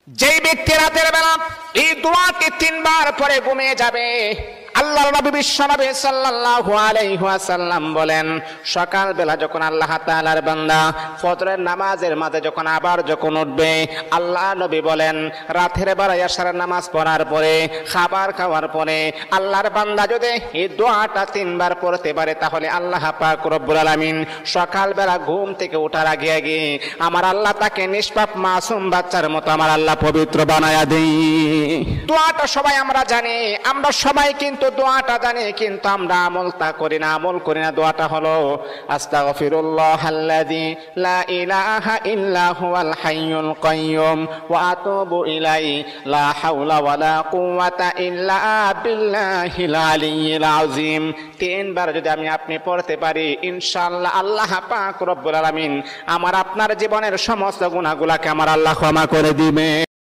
যেই ব্যক্তি রাতের বেলা এই দোয়াটি 3 বার পরে ঘুমিয়ে যাবে, আল্লাহর নবী বিশ্বনবী সাল্লাল্লাহু আলাইহি ওয়াসাল্লাম বলেন, সকাল বেলা যখন আল্লাহ তাআলার বান্দা ফজরের নামাজের মাঝে যখন উঠবে, আল্লাহ নবী বলেন রাতের বেলা এশার নামাজ পড়ার পরে, খাবার খাওয়ার পরে আল্লাহর বান্দা যদি এই দোয়াটা 3 বার পড়তে পারে, তাহলে আল্লাহ পাক রব্বুল আলামিন সকাল বেলা ঘুম থেকে ওঠার আগে আগে আমার আল্লাহ তাকে নিষ্পাপ মাসুম বাচ্চার মতো আমার আল্লাহ পবিত্র বানায়া দেই। দোয়াটা সবাই আমরা জানি, আমরা সবাই কিন্তু দোয়াটা জানি, কিন্তু আমরা আমল করি না। দোয়াটা হলো আস্তাগফিরুল্লাহাল্লাযী লা ইলাহা ইল্লা হুয়াল হাইয়ুল কাইয়্যুম ওয়া আতুবু ইলাইহি লা হাওলা ওয়ালা কুওয়াতা ইল্লা বিল্লাহিল আলিয়্যিল আযীম। 3 বার যদি আপনি পড়তে পারি, ইনশাআল্লাহ আল্লাহ পাক রব্বুল আলামিন আমার আপনার জীবনের সমস্ত গুনাহগুলোকে আমার আল্লাহ ক্ষমা করে দিবেন।